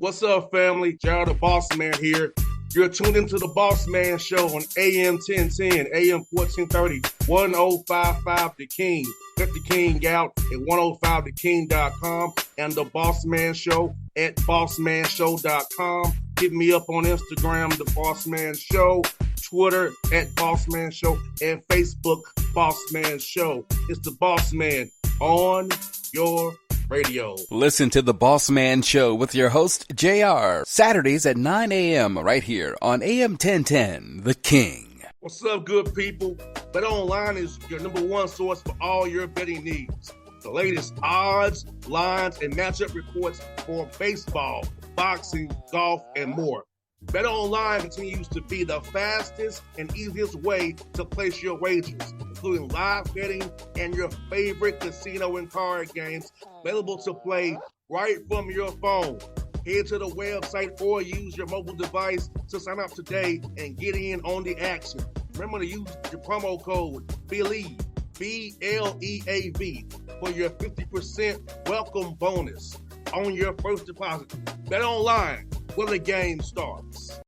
What's up, family? Gerald the Bossman here. You're tuned into the Bossman Show on AM 1010, AM 1430, 1055 The King. Let the King out at 105theking.com and the Bossman Show at bossmanshow.com. Hit me up on Instagram, The Bossman Show, Twitter at Bossman Show, and Facebook, Bossman Show. It's the Bossman on your radio. Listen to the Bossman Show with your host, JR, Saturdays at 9 a.m. right here on AM 1010, The King. What's up, good people? BetOnline is your number one source for all your betting needs. The latest odds, lines, and matchup reports for baseball, boxing, golf, and more. BetOnline continues to be the fastest and easiest way to place your wagers, including live betting and your favorite casino and card games available to play right from your phone. Head to the website or use your mobile device to sign up today and get in on the action. Remember to use your promo code BELIEVE, B-L-E-A-V, for your 50% welcome bonus on your first deposit. BetOnline, where the game starts.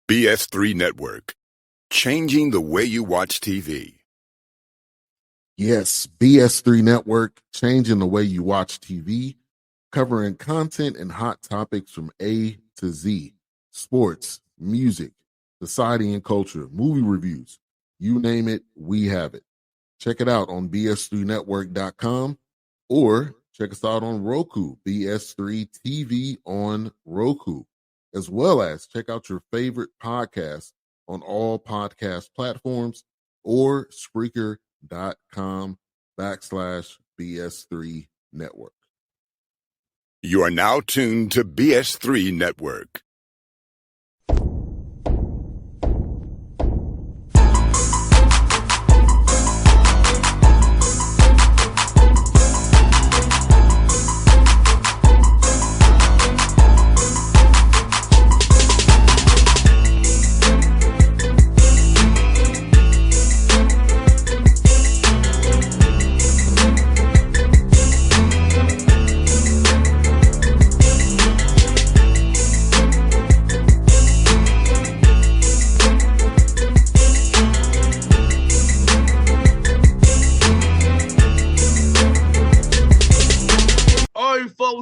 BS3 Network, changing the way you watch TV. Yes, BS3 Network, changing the way you watch TV, covering content and hot topics from A to Z, sports, music, society and culture, movie reviews, you name it, we have it. Check it out on bs3network.com or check us out on Roku, BS3 TV on Roku, as well as check out your favorite podcasts on all podcast platforms or Spreaker.com/BS3 Network. You are now tuned to BS3 Network.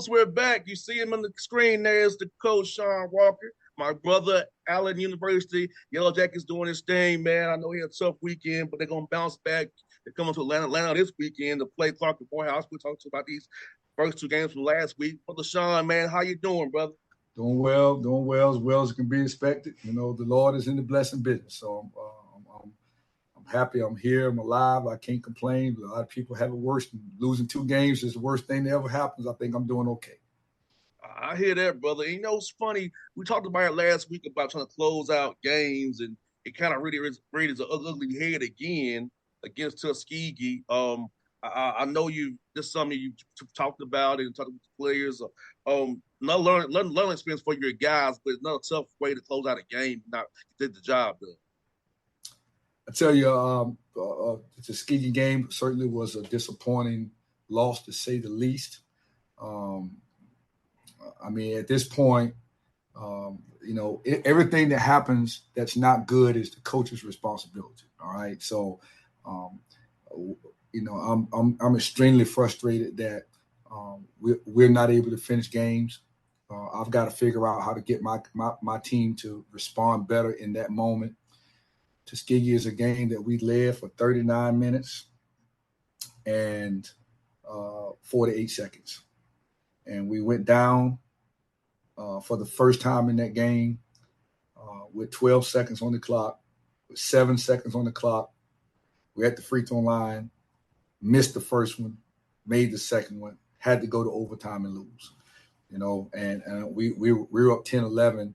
We're back. You see him on the screen. There's the coach, Shawn Walker. My brother, Allen University. Yellow Jackets doing his thing, man. I know he had a tough weekend, but they're going to bounce back. They're coming to Atlanta this weekend to play Clark and Morehouse. We talked about these first two games from last week. Brother Shawn, man, how you doing, brother? Doing well as can be expected. You know, the Lord is in the blessing business. So I'm happy I'm here. I'm alive. I can't complain. A lot of people have it worse. Losing 2 games is the worst thing that ever happens. I think I'm doing okay. I hear that, brother. And, you know, it's funny. We talked about it last week about trying to close out games, and it kind of really raises an ugly head again against Tuskegee. I know this is something you talked about and talked with the players. Not learning experience for your guys, but it's not a tough way to close out a game. Not did the job done. I tell you, the Tuskegee game certainly was a disappointing loss, to say the least. I mean, at this point, you know, everything that happens that's not good is the coach's responsibility. All right, so you know, I'm extremely frustrated that we're not able to finish games. I've got to figure out how to get my team to respond better in that moment. Tuskegee is a game that we led for 39 minutes and 48 seconds. And we went down for the first time in that game with 12 seconds on the clock, with 7 seconds on the clock. We're at the free throw line, missed the first one, made the second one, had to go to overtime and lose. You know, and we were up 10-11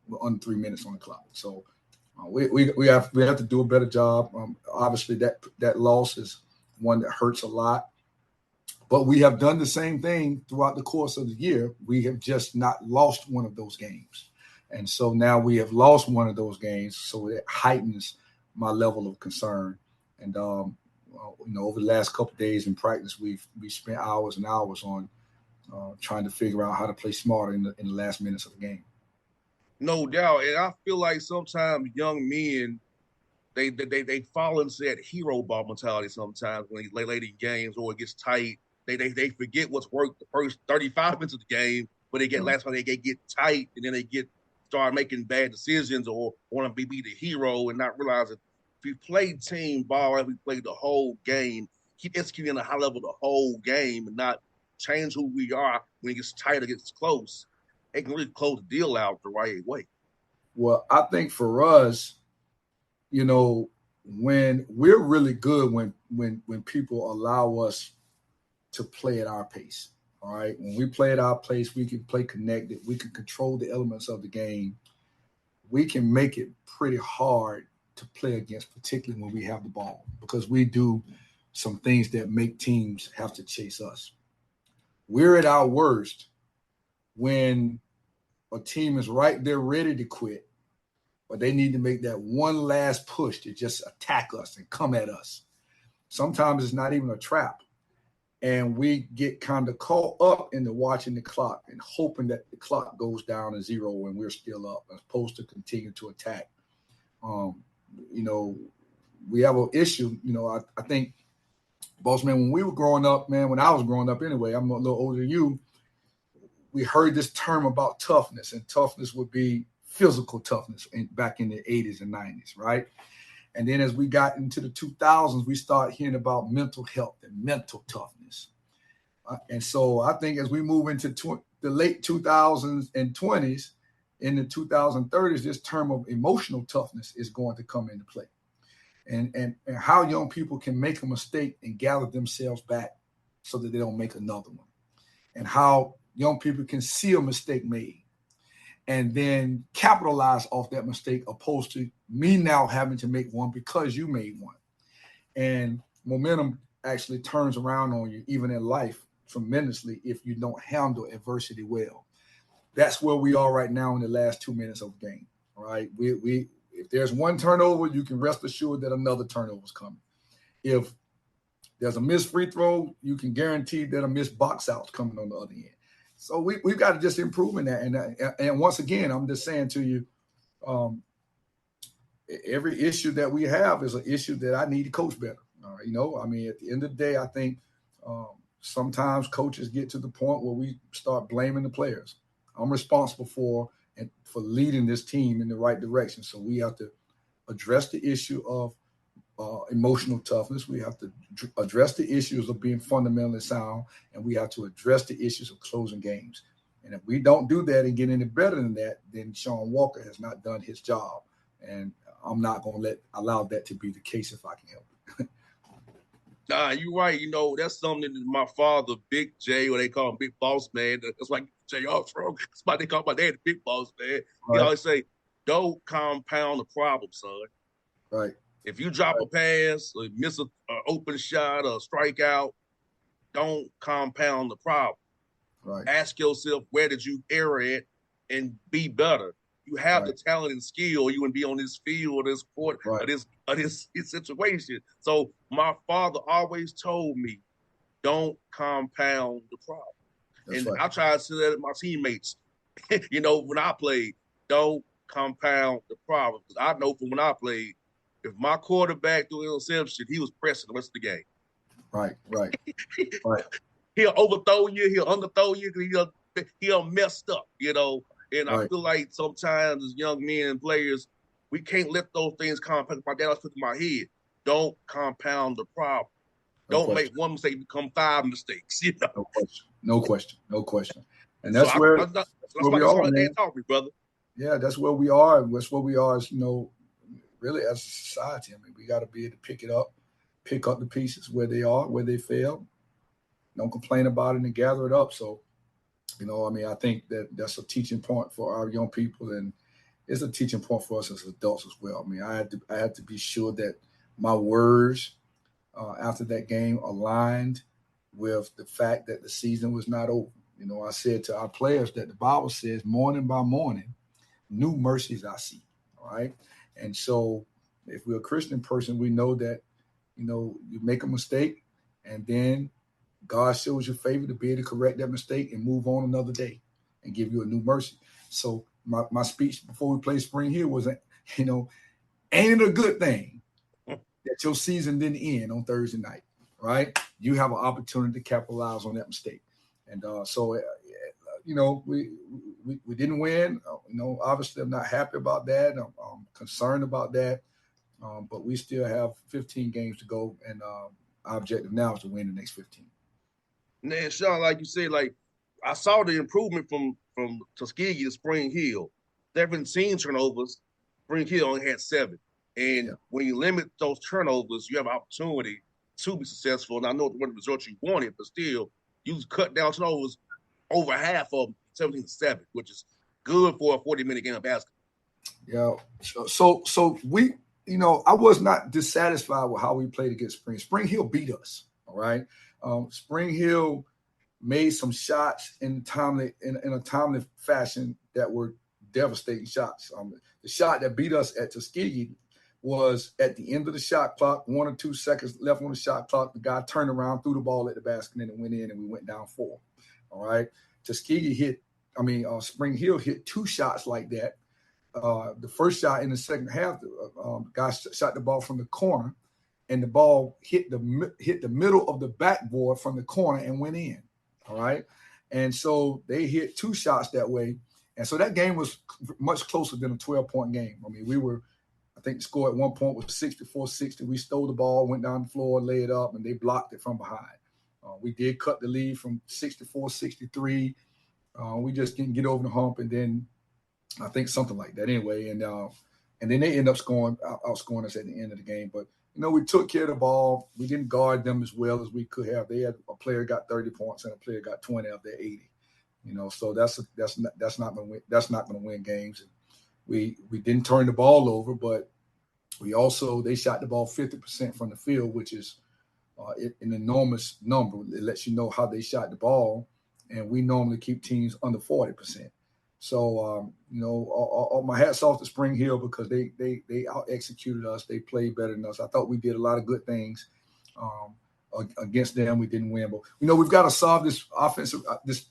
with under 3 minutes on the clock. So we have to do a better job. Obviously, that loss is one that hurts a lot. But we have done the same thing throughout the course of the year. We have just not lost one of those games. And so now we have lost one of those games, so it heightens my level of concern. And, you know, over the last couple of days in practice, we spent hours and hours on trying to figure out how to play smarter in the last minutes of the game. No doubt. And I feel like sometimes young men, they fall into that hero ball mentality sometimes when they late in games or it gets tight. They forget what's worked the first 35 minutes of the game, but they get last time they get tight and then they start making bad decisions or want to be the hero and not realizing if we play team ball and we play the whole game, keep executing at a high level the whole game and not change who we are when it gets tight or gets close, they can really close the deal out the right way. Well, I think for us, when we're really good when people allow us to play at our pace. All right. When we play at our pace, we can play connected. We can control the elements of the game. We can make it pretty hard to play against, particularly when we have the ball, because we do some things that make teams have to chase us. We're at our worst when a team is right there ready to quit, but they need to make that one last push to just attack us and come at us. Sometimes it's not even a trap. And we get kind of caught up into watching the clock and hoping that the clock goes down to zero when we're still up, as opposed to continue to attack. We have an issue. I think, Bossman, when we were growing up, man, when I was growing up anyway, I'm a little older than you, we heard this term about toughness, and toughness would be physical toughness back in the 80s and 90s, right? And then as we got into the 2000s, we started hearing about mental health and mental toughness. And so I think as we move into the late 2000s and 20s, in the 2030s, this term of emotional toughness is going to come into play. And how young people can make a mistake and gather themselves back so that they don't make another one. And how young people can see a mistake made and then capitalize off that mistake, opposed to me now having to make one because you made one. And momentum actually turns around on you, even in life, tremendously if you don't handle adversity well. That's where we are right now in the last 2 minutes of the game. All right. We if there's one turnover, you can rest assured that another turnover is coming. If there's a missed free throw, you can guarantee that a missed box out's coming on the other end. So we've got to just improve in that. And once again, I'm just saying to you, every issue that we have is an issue that I need to coach better. At the end of the day, I think sometimes coaches get to the point where we start blaming the players. I'm responsible for leading this team in the right direction. So we have to address the issue of emotional toughness. We have to address the issues of being fundamentally sound, and we have to address the issues of closing games. And if we don't do that and get any better than that, then Shawn Walker has not done his job. And I'm not going to allow that to be the case if I can help it. Nah, you're right. That's something that my father, Big J, or they call him Big Boss Man. That's like J.R. from. That's why they call my dad the Big Boss Man. He always say, don't compound the problem, son. Right. If you drop a pass or miss an open shot or strikeout, don't compound the problem. Right. Ask yourself, where did you err at and be better? You have the talent and skill. You wouldn't be on this field or this court or this situation. So my father always told me, don't compound the problem. I try to say that to my teammates, when I played, don't compound the problem. Because I know from when I played, if my quarterback threw an interception, he was pressing the rest of the game. Right. He'll overthrow you. He'll underthrow you because he'll messed up, And I feel like sometimes as young men and players, we can't let those things compound. My dad always put in my head, don't compound the problem. Don't make one mistake become 5 mistakes. No question. And that's where we are, man. Dad taught me, brother. Yeah, that's where we are. That's where we are as, really as a society. I mean, we got to be able to pick up the pieces where they are, where they fail. Don't complain about it and gather it up. So, I think that's a teaching point for our young people, and it's a teaching point for us as adults as well. I mean, I had to be sure that my words after that game aligned with the fact that the season was not over. I said to our players that the Bible says, morning by morning, new mercies I see. All right. And so if we're a Christian person, we know that, you make a mistake and then God shows you favor to be able to correct that mistake and move on another day and give you a new mercy. So my speech before we played Spring Hill was, you know, ain't it a good thing that your season didn't end on Thursday night, right? You have an opportunity to capitalize on that mistake. And you know, we didn't win. You know, obviously I'm not happy about that. I'm concerned about that. But we still have 15 games to go, and our objective now is to win the next 15. Now, Shawn, like you said, like I saw the improvement from Tuskegee to Spring Hill. 17 turnovers. Spring Hill only had 7. And when you limit those turnovers, you have an opportunity to be successful. And I know the result you wanted, but still, you cut down turnovers over half of them, 17-7, which is good for a 40-minute game of basketball. Yeah. So we, you know, I was not dissatisfied with how we played against Spring. Spring Hill beat us. All right. Spring Hill made some shots in a timely fashion that were devastating shots. The shot that beat us at Tuskegee was at the end of the shot clock, 1 or 2 seconds left on the shot clock. The guy turned around, threw the ball at the basket, and it went in, and we went down 4. All right. Spring Hill hit 2 shots like that. The first shot in the second half, the guy shot the ball from the corner, and the ball hit the middle of the backboard from the corner and went in. All right. And so they hit 2 shots that way. And so that game was much closer than a 12-point game. I mean, I think the score at one point was 64-60. We stole the ball, went down the floor, laid it up, and they blocked it from behind. We did cut the lead from 64-63. We just didn't get over the hump, and then I think something like that anyway. And then they end up outscoring us at the end of the game. But, you know, we took care of the ball. We didn't guard them as well as we could have. They had a player got 30 points and a player got 20 of their 80. You know, so that's not going to win games. And we didn't turn the ball over, but they shot the ball 50% from the field, which is an enormous number. It lets you know how they shot the ball, and we normally keep teams under 40%. So, you know, all my hats off to Spring Hill because they out-executed us. They played better than us. I thought we did a lot of good things against them. We didn't win. But, you know, we've got to solve this offensive, this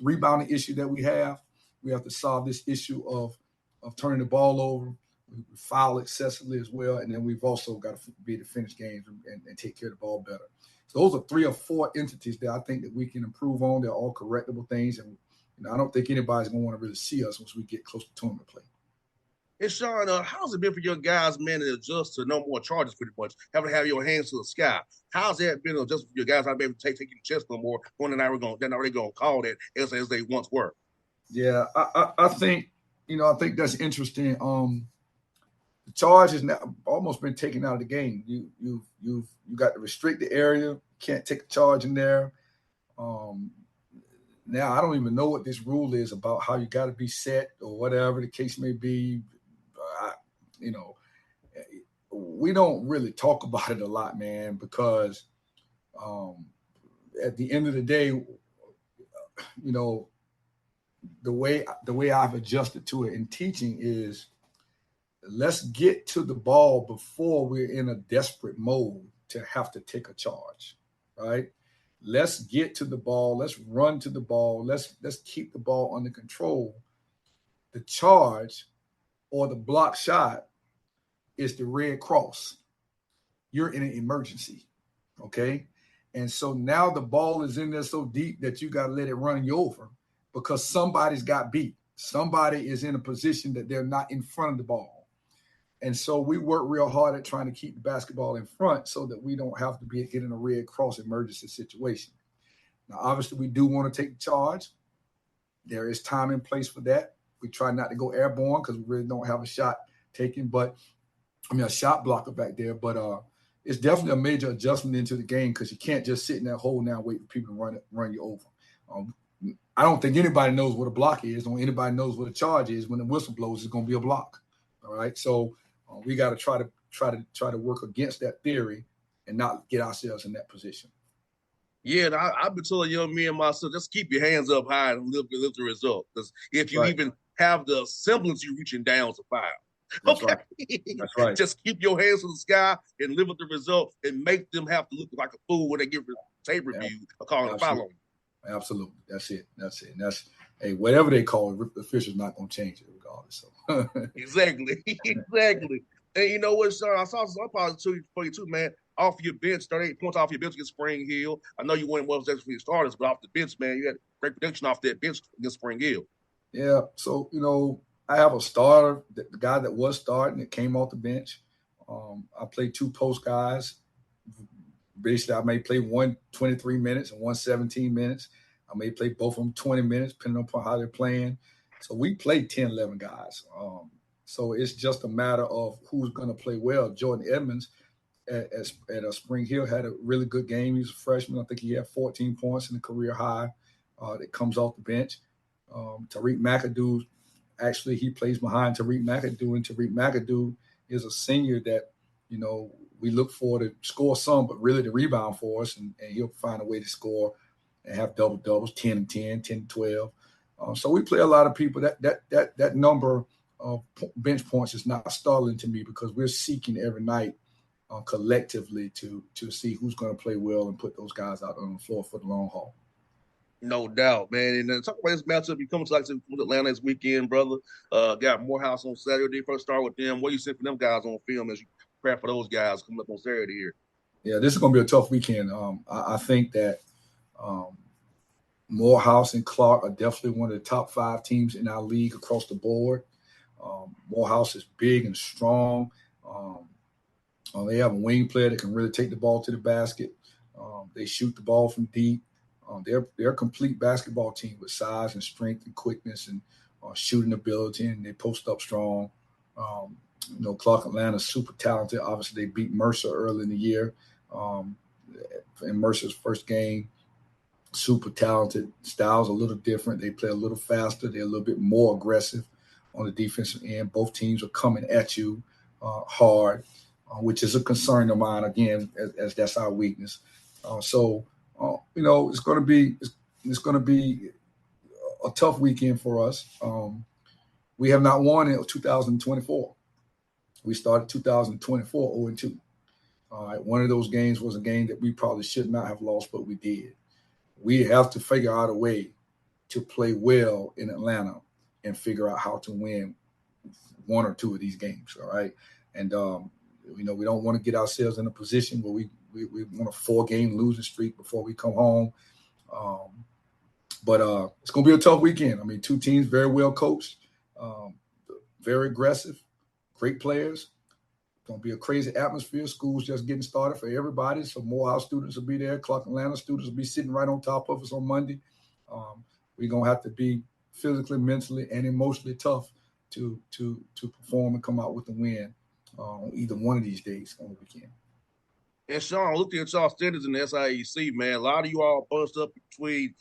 rebounding issue that we have. We have to solve this issue of turning the ball over. We foul excessively as well. And then we've also got to be able to finish games and take care of the ball better. So those are 3 or 4 entities that I think that we can improve on. They're all correctable things. And, you know, I don't think anybody's going to want to really see us once we get close to tournament play. And Shawn, how's it been for your guys, man, to adjust to no more charges pretty much, having to have your hands to the sky? How's that been adjusting for your guys not being able to take your chest no more when they're not really going to call that as they once were? Yeah, I think, you know, I think that's interesting. The charge has now almost been taken out of the game. You got to restrict the area. Can't take a charge in there. Now I don't even know what this rule is about how you got to be set or whatever the case may be. You know, we don't really talk about it a lot, man, because at the end of the day, you know, the way I've adjusted to it in teaching is let's get to the ball before we're in a desperate mode to have to take a charge, right? Let's get to the ball. Let's run to the ball. Let's keep the ball under control. The charge or the block shot is the red cross. You're in an emergency, okay? And so now the ball is in there so deep that you got to let it run you over because somebody's got beat. Somebody is in a position that they're not in front of the ball. And so we work real hard at trying to keep the basketball in front so that we don't have to get in a red cross emergency situation. Now, obviously, we do want to take the charge. There is time and place for that. We try not to go airborne because we really don't have a shot taken, a shot blocker back there. But it's definitely a major adjustment into the game because you can't just sit in that hole now and wait for people to run you over. I don't think anybody knows what a block is, or anybody knows what a charge is. When the whistle blows, it's going to be a block. All right, so we got to try to work against that theory and not get ourselves in that position. Yeah, and I've been telling young men myself, just keep your hands up high and live the result. Because if you even have the semblance you're reaching down to foul, That's okay, right. That's right. Just keep your hands to the sky and live with the result and make them have to look like a fool when they get tape review or calling a foul on you. Absolutely. That's it. And that's, hey, whatever they call it, the official's not going to change it regardless. So. Exactly. Exactly. And you know what, Shawn? I saw some positive for you too, man. Off your bench, 38 points off your bench against Spring Hill. I know you weren't one of the starters, but off the bench, man, you had great production off that bench against Spring Hill. Yeah. So, I have a starter, the guy that was starting that came off the bench. I played 2 post guys. Basically, I may play one 23 minutes and one 17 minutes. I may play both of them 20 minutes, depending upon how they're playing. So we played 10, 11 guys. So it's just a matter of who's going to play well. Jordan Edmonds at Spring Hill had a really good game. He's a freshman. I think he had 14 points in the career high that comes off the bench. Tariq McAdoo, actually, he plays behind Tariq McAdoo, and Tariq McAdoo is a senior that, we look for to score some, but really to rebound for us, and he'll find a way to score and have double-doubles, 10 and 10, 10 and 12. So we play a lot of people. That number of bench points is not startling to me because we're seeking every night collectively to see who's going to play well and put those guys out on the floor for the long haul. No doubt, man. And then talk about this matchup. You come to Atlanta this weekend, brother. Got Morehouse on Saturday. First start with them. What do you see for them guys on film as you prepare for those guys coming up on Saturday here? Yeah, this is going to be a tough weekend. I think that Morehouse and Clark are definitely one of the top 5 teams in our league across the board. Morehouse is big and strong. They have a wing player that can really take the ball to the basket. They shoot the ball from deep. They're a complete basketball team with size and strength and quickness and shooting ability, and they post up strong. Clark Atlanta's super talented. Obviously, they beat Mercer early in the year in Mercer's first game. Super talented. Styles a little different. They play a little faster. They're a little bit more aggressive on the defensive end. Both teams are coming at you hard, which is a concern of mine, again, as that's our weakness. It's going to be a tough weekend for us. We have not won in 2024. We started 2024 0-2. All right, one of those games was a game that we probably should not have lost, but we did. We have to figure out a way to play well in Atlanta and figure out how to win 1 or 2 of these games. All right, and we don't want to get ourselves in a position where we want a 4-game losing streak before we come home. But it's going to be a tough weekend. I mean, 2 teams very well coached, very aggressive, great players. It's going to be a crazy atmosphere. School's just getting started for everybody. So Morehouse students will be there. Clark Atlanta students will be sitting right on top of us on Monday. We're going to have to be physically, mentally, and emotionally tough to perform and come out with a win on either one of these days on the weekend. And Shawn, looking at y'all standards in the SIAC, man, a lot of you all bunched up between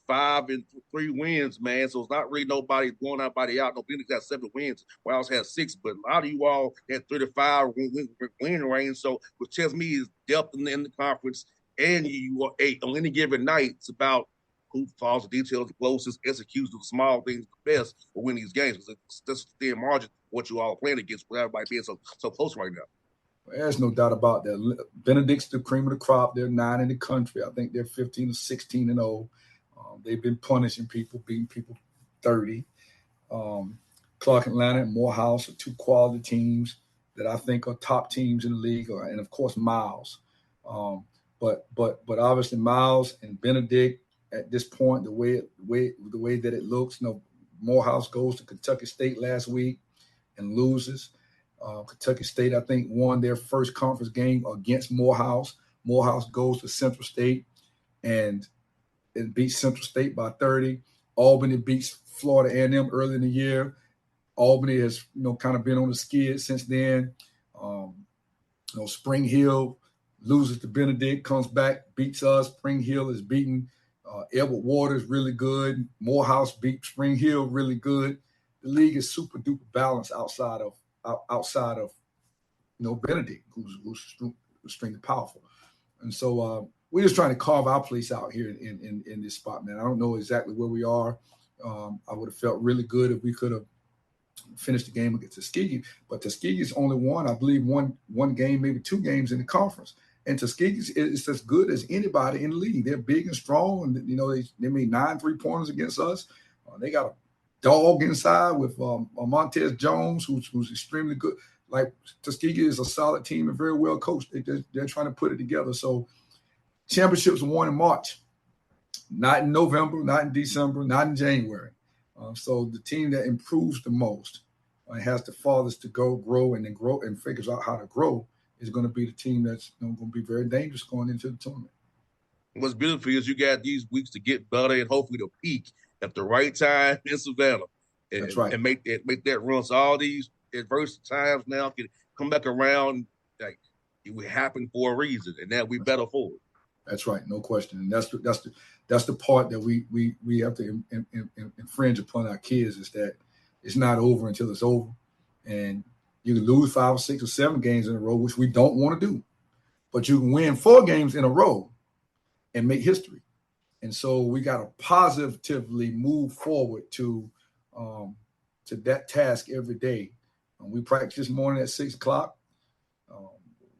5 and 3 wins, man. So it's not really nobody blowing anybody out. No, Phoenix got 7 wins. Wells has 6, but a lot of you all had 3 to 5 win range. So which tells me is depth in the conference, and you are 8 on any given night. It's about who follows the details the closest, executes the small things the best for winning these games. That's the thin margin what you all are playing against with everybody being so close right now. There's no doubt about that. Benedict's the cream of the crop. They're 9 in the country. I think they're 15 or 16 and 0. They've been punishing people, beating people 30. Clark Atlanta and Morehouse are 2 quality teams that I think are top teams in the league, and of course Miles. But obviously Miles and Benedict at this point, the way that it looks, Morehouse goes to Kentucky State last week and loses. Kentucky State, I think, won their first conference game against Morehouse. Morehouse goes to Central State and beats Central State by 30. Albany beats Florida A&M early in the year. Albany has, kind of been on the skid since then. Spring Hill loses to Benedict, comes back, beats us. Spring Hill is beaten. Edward Waters really good. Morehouse beat Spring Hill really good. The league is super duper balanced outside of Benedict, who's extremely powerful. And so we're just trying to carve our place out here in this spot, man. I don't know exactly where we are. I would have felt really good if we could have finished the game against Tuskegee, but Tuskegee's only won, I believe, one game, maybe 2 games in the conference. And Tuskegee is as good as anybody in the league. They're big and strong, and they made 9 3-pointers against us. They got a dog inside with Montez Jones, who's extremely good. Like, Tuskegee is a solid team and very well coached. They're trying to put it together. So championships won in March, not in November, not in December, not in January. So the team that improves the most has the farthest to grow and figures out how to grow is going to be the team that's going to be very dangerous going into the tournament. What's beautiful is you got these weeks to get better and hopefully to peak at the right time in Savannah. That's right. And make that run. So all these adverse times now can come back around. Like, it would happen for a reason, and that we better for it. That's right, no question. And that's the part that we have to infringe upon our kids, is that it's not over until it's over. And you can lose 5 or 6 or 7 games in a row, which we don't want to do. But you can win 4 games in a row and make history. And so we got to positively move forward to that task every day. We practice this morning at 6 o'clock.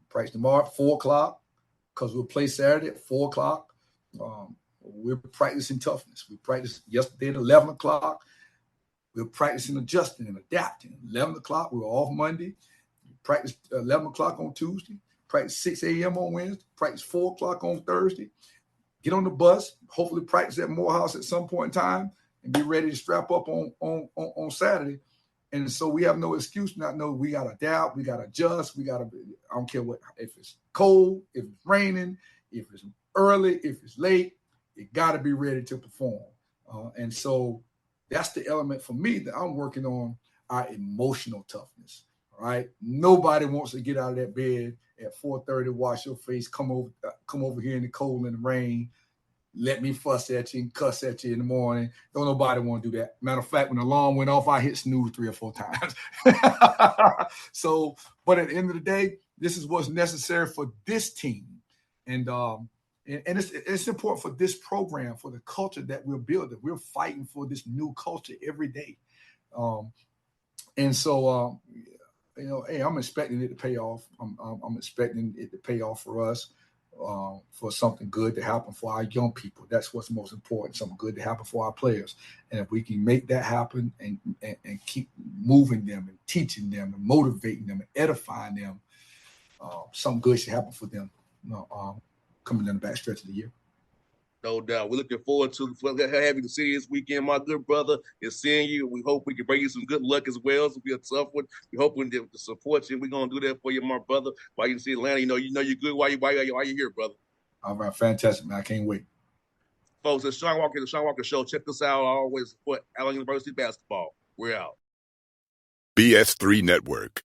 Practice tomorrow at 4 o'clock, because we'll play Saturday at 4 o'clock. We're practicing toughness. We practiced yesterday at 11 o'clock. We're practicing adjusting and adapting. 11 o'clock, we were off Monday. We practiced 11 o'clock on Tuesday. Practice 6 a.m. on Wednesday. Practice 4 o'clock on Thursday. Get on the bus, hopefully practice at Morehouse at some point in time, and be ready to strap up on Saturday. And so we have no excuse not know we got to adapt, we got to adjust, I don't care if it's cold, if it's raining, if it's early, if it's late, you got to be ready to perform. And so that's the element for me that I'm working on, our emotional toughness. All right. Nobody wants to get out of that bed at 4:30, wash your face, come over here in the cold and the rain, let me fuss at you and cuss at you in the morning. Don't nobody want to do that. Matter of fact, when the alarm went off, I hit snooze 3 or 4 times. So, but at the end of the day, this is what's necessary for this team. And it's important for this program, for the culture that we're building. We're fighting for this new culture every day. And so, hey, I'm expecting it to pay off. I'm expecting it to pay off for us, for something good to happen for our young people. That's what's most important, something good to happen for our players. And if we can make that happen and keep moving them and teaching them and motivating them and edifying them, something good should happen for them coming in the backstretch of the year. No doubt. We're looking forward to having to see you this weekend, my good brother. Is seeing you. We hope we can bring you some good luck as well. It'll be a tough one. We hope to support you. We're gonna do that for you, my brother. While you see Atlanta, you know you're good while you're here, brother. All right, fantastic, man. I can't wait. Folks, it's Shawn Walker, the Shawn Walker Show. Check us out. I always support Allen University basketball. We're out. BS3 Network.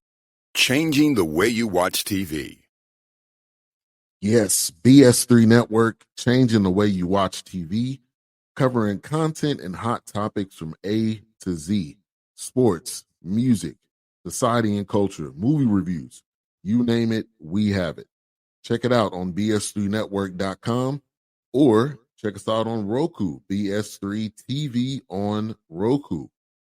Changing the way you watch TV. Yes, BS3 Network, changing the way you watch TV, covering content and hot topics from A to Z, sports, music, society and culture, movie reviews, you name it, we have it. Check it out on bs3network.com or check us out on Roku, BS3 TV on Roku,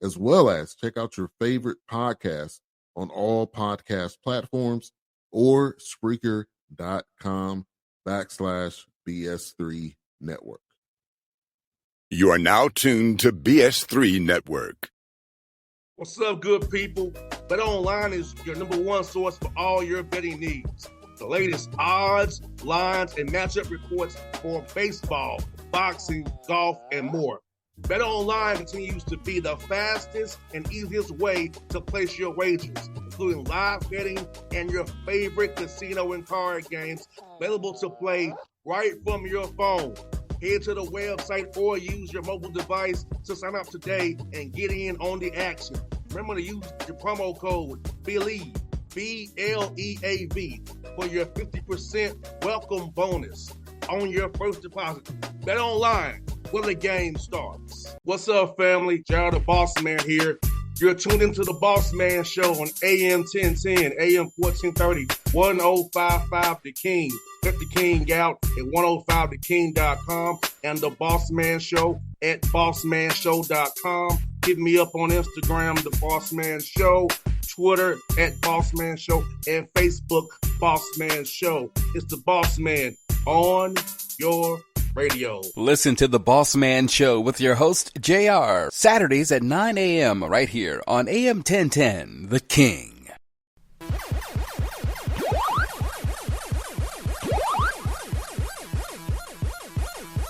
as well as check out your favorite podcast on all podcast platforms or Spreaker.com/BS3 Network. You are now tuned to BS3 Network. What's up, good people? Bet Online is your #1 source for all your betting needs. The latest odds, lines, and matchup reports for baseball, boxing, golf, and more. Bet Online continues to be the fastest and easiest way to place your wagers, including live betting and your favorite casino and card games available to play right from your phone. Head to the website or use your mobile device to sign up today and get in on the action. Remember to use your promo code BELIEVE, BLEAV, for your 50% welcome bonus on your first deposit. Bet Online, where the game starts. What's up, family? Jared the Bossman here. You're tuned into the Bossman Show on AM 1010, AM 1430, 1055 The King. Check The King out at 105theking.com and the Bossman Show at bossmanshow.com. Hit me up on Instagram, The Bossman Show, Twitter at Bossman Show, and Facebook, Bossman Show. It's The Bossman on your radio. Listen to The Bossman Show with your host, JR, Saturdays at 9 a.m. right here on AM 1010, The King.